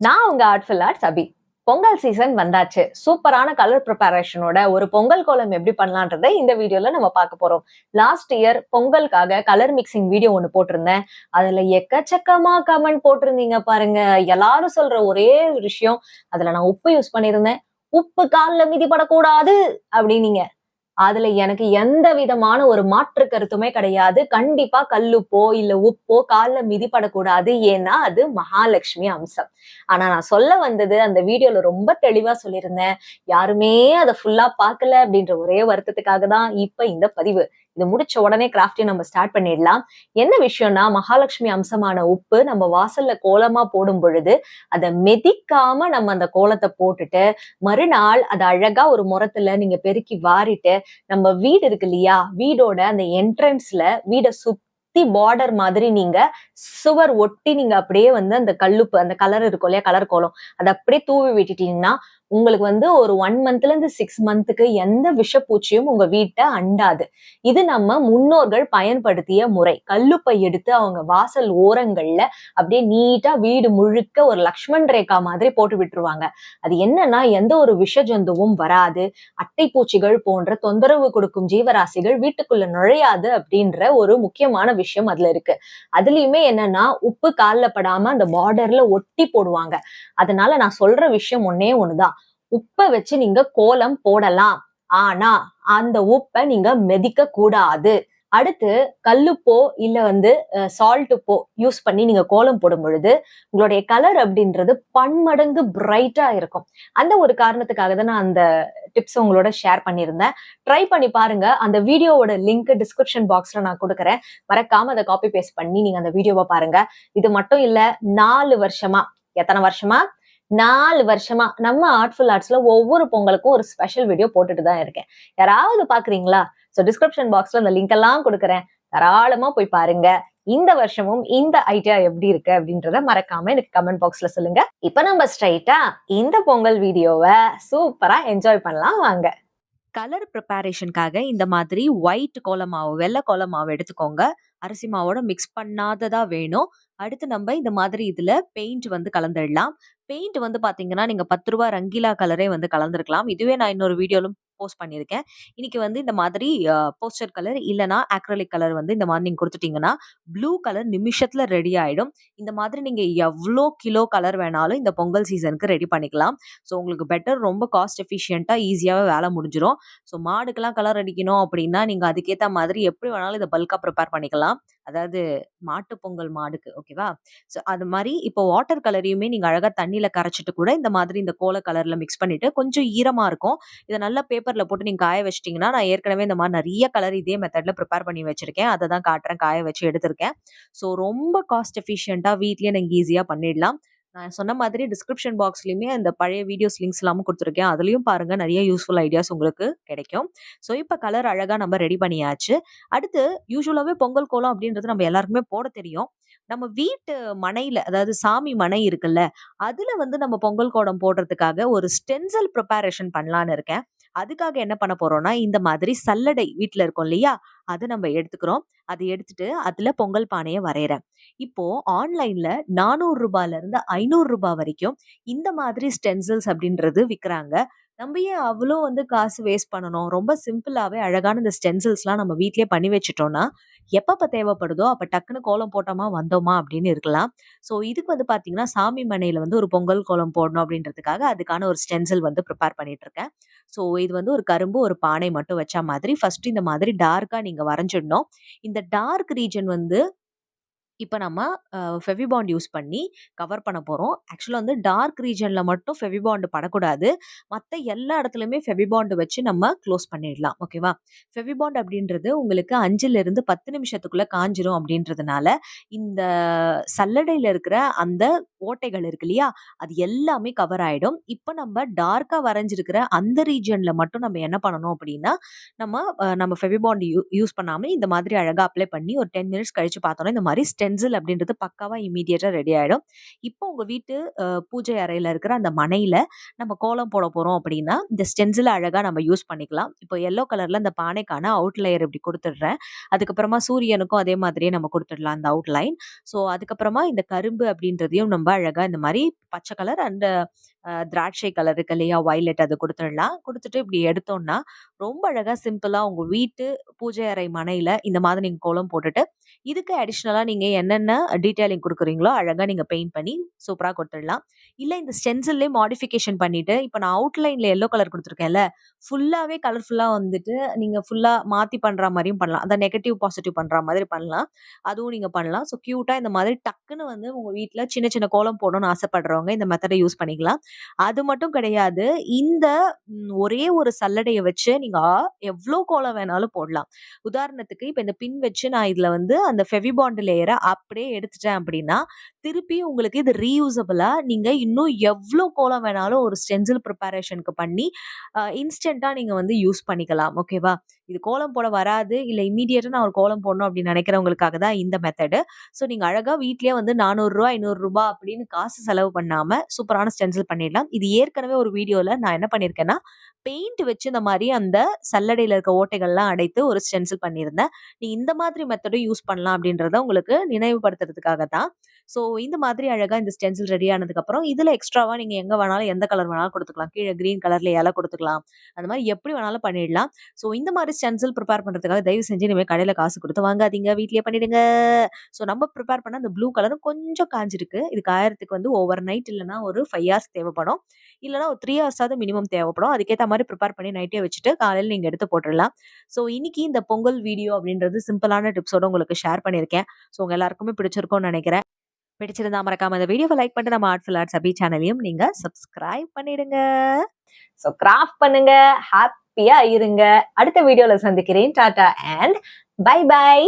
நான் உங்க artful arts அபி. Pongal season வந்தாச்சு. சூப்பரான கலர் ப்ரிப்பரேஷனோட ஒரு பொங்கல் கோலம் எப்படி பண்ணலான்றத இந்த வீடியோல நம்ம பார்க்க போறோம். லாஸ்ட் இயர் பொங்கலுக்காக கலர் மிக்சிங் வீடியோ ஒண்ணு போட்டிருந்தேன். அதுல எக்கச்சக்கமா கமெண்ட் போட்டிருந்தீங்க பாருங்க. எல்லாரும் சொல்ற ஒரே ஒரு விஷயம், அதுல நான் உப்பு யூஸ் பண்ணியிருந்தேன். உப்பு கால்ல மிதிபடக்கூடாது அப்படின்னீங்க. அதுல எனக்கு எந்த விதமான ஒரு மாற்று கருத்துமே கிடையாது. கண்டிப்பா கல்லுப்போ, இல்ல உப்போ கால்ல மிதிபடக்கூடாது. ஏன்னா, அது மகாலட்சுமி அம்சம். ஆனா நான் சொல்ல வந்தது அந்த வீடியோல ரொம்ப தெளிவா சொல்லியிருந்தேன். யாருமே அத ஃபுல்லா பார்க்கல அப்படின்ற ஒரே வருத்தத்துக்காக தான் இப்ப இந்த பதிவு. இது முடிச்ச உடனே கிராஃப்டையும் நம்ம ஸ்டார்ட் பண்ணிடலாம். என்ன விஷயம்னா, மகாலட்சுமி அம்சமான உப்பு நம்ம வாசல்ல கோலமா போடும் பொழுது, அத மிதிக்காம நம்ம அந்த கோலத்த போட்டுட்டு, மறுநாள் அத அழகா ஒரு முறத்துல நீங்க பெருக்கி வாரிட்டு, நம்ம வீடு இருக்கு இல்லையா? வீடோட அந்த என்ட்ரன்ஸ்ல வீட சுத்தி பார்டர் மாதிரி நீங்க சுவர் ஒட்டி நீங்க அப்படியே வந்து அந்த கல்லுப்பு அந்த கலர் இருக்கும் இல்லையா? கலர் கோலம். அத அப்படியே தூவி விட்டுட்டீங்கன்னா, உங்களுக்கு வந்து ஒரு 1 மந்த்ல இருந்து 6 மந்த்துக்கு எந்த விஷப்பூச்சியும் உங்க வீட்ட அண்டாது. இது நம்ம முன்னோர்கள் பயன்படுத்திய முறை. கல்லுப்பை எடுத்து அவங்க வாசல் ஓரங்கள்ல அப்படியே நீட்டா வீடு முழுக்க ஒரு லக்ஷ்மன் ரேகா மாதிரி போட்டு விட்டுருவாங்க. அது என்னன்னா, எந்த ஒரு விஷ ஜந்துவும் வராது. அட்டை பூச்சிகள் போன்ற தொந்தரவு கொடுக்கும் ஜீவராசிகள் வீட்டுக்குள்ள நுழையாது அப்படின்ற ஒரு முக்கியமான விஷயம் அதுல இருக்கு. அதுலயுமே என்னன்னா உப்பு கால்ல படாம அந்த பார்டர்ல ஒட்டி போடுவாங்க. அதனால நான் சொல்ற விஷயம் ஒண்ணே ஒண்ணுதான். உப்ப வச்சு நீங்க கோலம் போடலாம். ஆனா அந்த உப்ப நீங்க மிதிக்க கூடாது. அடுத்து கல்லுப்போ இல்ல வந்து சால்ட் உப்போ யூஸ் பண்ணி நீங்க கோலம் போடும் பொழுது உங்களுடைய கலர் அப்படின்றது பன்மடங்கு பிரைட்டா இருக்கும். அந்த ஒரு காரணத்துக்காக தான் நான் அந்த டிப்ஸ் உங்களோட ஷேர் பண்ணியிருந்தேன். ட்ரை பண்ணி பாருங்க. அந்த வீடியோவோட லிங்க் டிஸ்கிரிப்ஷன் பாக்ஸ்ல நான் குடுக்குறேன். மறக்காம அத காப்பி பேஸ்ட் பண்ணி நீங்க அந்த வீடியோவ பாருங்க. இது மட்டும் இல்ல 4 வருஷமா எத்தன வருஷமா? 4 வருஷமா நம்ம ஆர்ட்ஃபுல் ஆர்ட்ஸ்ல ஒவ்வொரு பொங்கலுக்கும் ஒரு ஸ்பெஷல் வீடியோ போட்டுட்டு தான் இருக்கேன். யாராவது பார்க்குறீங்களா? டிஸ்கிரிப்ஷன் பாக்ஸ்ல அந்த லிங்க் எல்லாம் குடுக்குறேன். தாராளமா போய் பாருங்க. இந்த வருஷமும் இந்த ஐடியா எப்படி இருக்கு அப்படின்றத மறக்காம எனக்கு கமெண்ட் பாக்ஸ்ல சொல்லுங்க. இப்ப நம்ம ஸ்ட்ரைட்டா இந்த பொங்கல் வீடியோவ சூப்பரா என்ஜாய் பண்ணலாம் வாங்க. கலர் ப்ரிப்பரேஷனுக்காக இந்த மாதிரி ஒயிட் கோலமாவு, வெள்ளை கோலமாவு எடுத்துக்கோங்க. அரிசி மாவோட மிக்ஸ் பண்ணாததா வேணும். அடுத்து நம்ம இந்த மாதிரி இதுல பெயிண்ட் வந்து கலந்துடலாம். பெயிண்ட் வந்து பாத்தீங்கன்னா, நீங்க ரூ. 10 ரங்கீலா கலரே வந்து கலந்துருக்கலாம். இதுவே நான் இன்னொரு வீடியோலும் போஸ்ட் பண்ணியிருக்கேன். இன்னைக்கு வந்து இந்த மாதிரி போஸ்டர் கலர் இல்லனா அக்ரிலிக் கலர் வந்து இந்த மாதிரி நீங்க குடுத்துட்டீங்கன்னா, ப்ளூ கலர் நிமிஷத்துல ரெடி ஆயிடும். இந்த மாதிரி நீங்க எவ்ளோ கிலோ கலர் வேணாலும் இந்த பொங்கல் சீசனுக்கு ரெடி பண்ணிக்கலாம். ஸோ உங்களுக்கு பெட்டர், ரொம்ப காஸ்ட் எஃபிஷியன்ட்டா ஈஸியாவே வேலை முடிஞ்சிரும். ஸோ மாடுக்கெல்லாம் கலர் அடிக்கணும் அப்படின்னா, நீங்க அதுக்கேத்த மாதிரி எப்படி வேணாலும் இத பல்க்கா ப்ரிப்பேர் பண்ணிக்கலாம். அதாவது மாட்டு பொங்கல் மாடுக்கு. ஓகேவா? ஸோ அது மாரி இப்போ வாட்டர் கலரையுமே நீங்க அழகா தண்ணீல கரைச்சுட்டு கூட இந்த மாதிரி இந்த கோல கலர்ல மிக்ஸ் பண்ணிட்டு கொஞ்சம் ஈரமா இருக்கும். இத நல்லா பேப்பர்ல போட்டு நீங்க காய வச்சுட்டீங்கன்னா, நான் ஏற்கனவே இந்த மாரி நெறைய கலர் இதே மெத்தட்ல ப்ரிப்பேர் பண்ணி வச்சிருக்கேன். அத தான் காட்டுறேன். காய வச்சு எடுத்திருக்கேன். ஸோ ரொம்ப காஸ்ட் எஃபிஷியன்ட்டா வீட்லயே நீங்க ஈஸியா பண்ணிடலாம். நான் சொன்ன மாதிரி டிஸ்கிரிப்ஷன் பாக்ஸ்லயுமே அந்த பழைய வீடியோஸ் லிங்க்ஸ் எல்லாமும் குடுத்துருக்கேன். அதுலயும் பாருங்க, நெறைய யூஸ்ஃபுல் ஐடியாஸ் உங்களுக்கு கிடைக்கும். ஸோ இப்ப கலர் அழகா நம்ம ரெடி பண்ணியாச்சு. அடுத்து யூசுவலாவே பொங்கல் கோலம் அப்படின்றது நம்ம எல்லாருக்குமே போட தெரியும். நம்ம வீட்டு மனையில, அதாவது சாமி மனை இருக்குல்ல, அதுல வந்து நம்ம பொங்கல் கோலம் போடுறதுக்காக ஒரு ஸ்டென்சில் ப்ரிப்பரேஷன் பண்ணலான்னு இருக்கேன். அதுக்காக என்ன பண்ண போறோம்னா, இந்த மாதிரி சல்லடை வீட்ல இருக்கும் இல்லையா? அத நம்ம எடுத்துக்கிறோம். அத எடுத்துட்டு அதுல பொங்கல் பானைய வரையறேன். இப்போ ஆன்லைன்ல ரூ. 400 இருந்து ரூ. 500 வரைக்கும் இந்த மாதிரி ஸ்டென்சில்ஸ் அப்படின்றது விக்கிறாங்க. நம்ம ஏன் அவ்ளோ வந்து காசு வேஸ்ட் பண்ணணும்? ரொம்ப சிம்பிளாவே அழகான இந்த ஸ்டென்சில்ஸ்லாம் நம்ம வீட்லயே பண்ணி வச்சுட்டோம்னா, எப்பப்ப தேவைப்படுதோ அப்ப டக்குனு கோலம் போட்டோமா, வந்தோமா அப்படின்னு இருக்கலாம். ஸோ இதுக்கு வந்து பார்த்தீங்கன்னா, சாமி மனையில வந்து ஒரு பொங்கல் கோலம் போடணும் அப்படின்றதுக்காக அதுக்கான ஒரு ஸ்டென்சில் வந்து ப்ரிப்பேர் பண்ணிட்டு இருக்கேன். ஸோ இது வந்து ஒரு கரும்பு, ஒரு பானை மட்டும் வச்சா மாதிரி ஃபர்ஸ்ட் இந்த மாதிரி டார்க்கா நீங்க வரைஞ்சிடணும். இந்த டார்க் ரீஜன் வந்து இப்ப நம்ம ஃபெவிபாண்ட் யூஸ் பண்ணி கவர் பண்ண போறோம். ஆக்சுவலா வந்து டார்க் ரீஜியன்ல மட்டும் ஃபெவிபாண்ட் படக்கூடாது. மத்த எல்லா இடத்துலயுமே ஃபெவிபாண்ட் வச்சு நம்ம க்ளோஸ் பண்ணிடலாம். ஓகேவா? ஃபெவிபாண்ட் அப்படின்றது உங்களுக்கு 5லிருந்து 10 நிமிஷத்துக்குள்ள காஞ்சிரும் அப்படின்றதுனால, இந்த சல்லடையில இருக்கிற அந்த ஓட்டைகள் இருக்கு இல்லையா? அது எல்லாமே கவர் ஆயிடும். இப்ப நம்ம டார்க்கா வரைஞ்சிருக்கிற அந்த ரீஜியன்ல மட்டும் நம்ம என்ன பண்ணணும் அப்படின்னா, நம்ம ஃபெவிபாண்ட் யூஸ் பண்ணாம இந்த மாதிரி அழகா அப்ளை பண்ணி ஒரு 10 மினிட்ஸ் கழிச்சு பார்த்தோம்னா, இந்த மாரி ஸ்டென்சில் அப்படின்றது பக்காவா இம்மீடியட்டா ரெடி ஆயிடும். இப்போ உங்க வீட்டு பூஜை அறையில இருக்கிற அந்த மனையில நம்ம கோலம் போட போறோம் அப்படின்னா, இந்த ஸ்டென்சில அழகா நம்ம யூஸ் பண்ணிக்கலாம். இப்போ எல்லோ கலர்ல இந்த பானைக்கான அவுட் லேயர் இப்படி குடுத்துடுறேன். அதுக்கப்புறமா சூரியனுக்கும் அதே மாதிரியே நம்ம குடுத்துடலாம் அந்த அவுட் லைன். ஸோ அதுக்கப்புறமா இந்த கரும்பு அப்படின்றதையும் நம்ம அழகா இந்த மாரி பச்சை கலர் அண்ட் திராட்சை கலர் இருக்கு இல்லையா? வயலட் அது குடுத்துடலாம். குடுத்துட்டு இப்படி எடுத்தோம்னா, ரொம்ப அழகா சிம்பிளா உங்க வீட்டு பூஜை அறை மனையில இந்த மாதிரி நீங்க கோலம் போட்டுட்டு, இதுக்கு அடிஷனலா நீங்க என்னென்ன டீட்டெயிலிங் குடுக்குறீங்களோ, அழகா நீங்க பெயிண்ட் பண்ணி சூப்பரா குடுத்துடலாம். இல்ல இந்த ஸ்டென்சில்லே மாடிஃபிகேஷன் பண்ணிட்டு, இப்ப நான் அவுட்லைன்ல எல்லோ கலர் குடுத்துருக்கேன்ல, ஃபுல்லாவே கலர்ஃபுல்லா வந்துட்டு நீங்க ஃபுல்லா மாத்தி பண்ற மாரியும் பண்ணலாம். அந்த நெகட்டிவ், பாசிட்டிவ் பண்ற மாதிரி பண்ணலாம். அதுவும் நீங்க பண்ணலாம். ஸோ கியூட்டா இந்த மாதிரி டக்குன்னு வந்து உங்க வீட்ல சின்ன சின்ன கோலம் போடணும்னு ஆசைப்படுறவங்க இந்த மெத்தட யூஸ் பண்ணிக்கலாம். அது மட்டும் கிடையாது. இந்த ஒரே ஒரு சல்லடைய வச்சு நீங்க எவ்ளோ கோலம் வேணாலும் போடலாம். உதாரணத்துக்கு இப்ப இந்த பின் வச்சு நான் இதுல வந்து அந்த ஃபெவிபாண்ட் லேயர அப்படியே எடுத்துட்டேன் அப்படின்னா, திருப்பி உங்களுக்கு இது ரீயூசபிளா நீங்க இன்னும் எவ்ளோ கோலம் வேணாலும் ஒரு ஸ்டென்சில் ப்ரிப்பரேஷன்க்கு பண்ணி இன்ஸ்டன்ட்டா நீங்க வந்து யூஸ் பண்ணிக்கலாம். ஓகேவா? இது கோலம் போட வராது, இல்ல இம்மீடியட்டா நான் ஒரு கோலம் போடணும் அப்படின்னு நினைக்கிறவங்களுக்காக தான் இந்த மெத்தடு. ஸோ நீங்க அழகா வீட்லயே வந்து ரூ. 400 ரூ. 500 அப்படின்னு காசு செலவு பண்ணாம சூப்பரான ஸ்டென்சில் பண்ணிடலாம். இது ஏற்கனவே ஒரு வீடியோல நான் என்ன பண்ணியிருக்கேன்னா, பெயிண்ட் வச்சு இந்த மாரி அந்த சல்லடையில இருக்க ஓட்டைகள்லாம் அடைத்து ஒரு ஸ்டென்சில் பண்ணியிருந்தேன். நீங்க இந்த மாதிரி மெத்தடும் யூஸ் பண்ணலாம் அப்படின்றத உங்களுக்கு நினைவுபடுத்துறதுக்காக தான். ஸோ இந்த மாதிரி அழகா இந்த ஸ்டென்சில் ரெடி ஆனதுக்கப்புறம், இதுல எக்ஸ்ட்ராவா நீங்க எங்க வேணாலும் எந்த கலர் வேணாலும் குடுத்துக்கலாம். கீழ கிரீன் கலர்ல இலை குடுத்துக்கலாம். அந்த மாரி எப்படி வேணாலும் பண்ணிடலாம். ஸோ இந்த மாரி ஸ்டென்சில் ப்ரிப்பேர் பண்றதுக்காக தயவு செஞ்சு இனிமே கடையில காசு குடுத்து வாங்காதீங்க. வீட்லயே பண்ணிடுங்க. ஸோ நம்ம ப்ரிப்பேர் பண்ண அந்த ப்ளூ கலரும் கொஞ்சம் காய்ஞ்சிருக்கு. இது காயறதுக்கு வந்து ஓவர் நைட் இல்லன்னா ஒரு 5 ஹார்ஸ் தேவைப்படும். இல்லன்னா ஒரு 3 ஹார்ஸாவது மினிமம் தேவைப்படும். அதுக்கேத்த மாரி ப்ரிப்பேர் பண்ணி நைட்டே வச்சுட்டு காலையில நீங்க எடுத்து போட்டுறலாம். ஸோ இன்னைக்கு இந்த பொங்கல் வீடியோ அப்படின்றது சிம்பிளான டிப்ஸோட உங்களுக்கு ஷேர் பண்ணியிருக்கேன். ஸோ உங்க எல்லாருக்குமே பிடிச்சிருக்கும்னு நெனைக்கிறேன். பிடிச்சிருந்தா மறக்காம இந்த வீடியோவ லைக் பண்ணிட்டு நம்ம ஆர்ட்ஃபுல் ஆர்ட்ஸ் அபி சேனலையும் நீங்க சப்ஸ்கிரைப் பண்ணிடுங்க. ஸோ கிராஃப்ட் பண்ணுங்க, ஹாப்பியா இருங்க. அடுத்த வீடியோல சந்திக்கிறேன். Tata and bye by.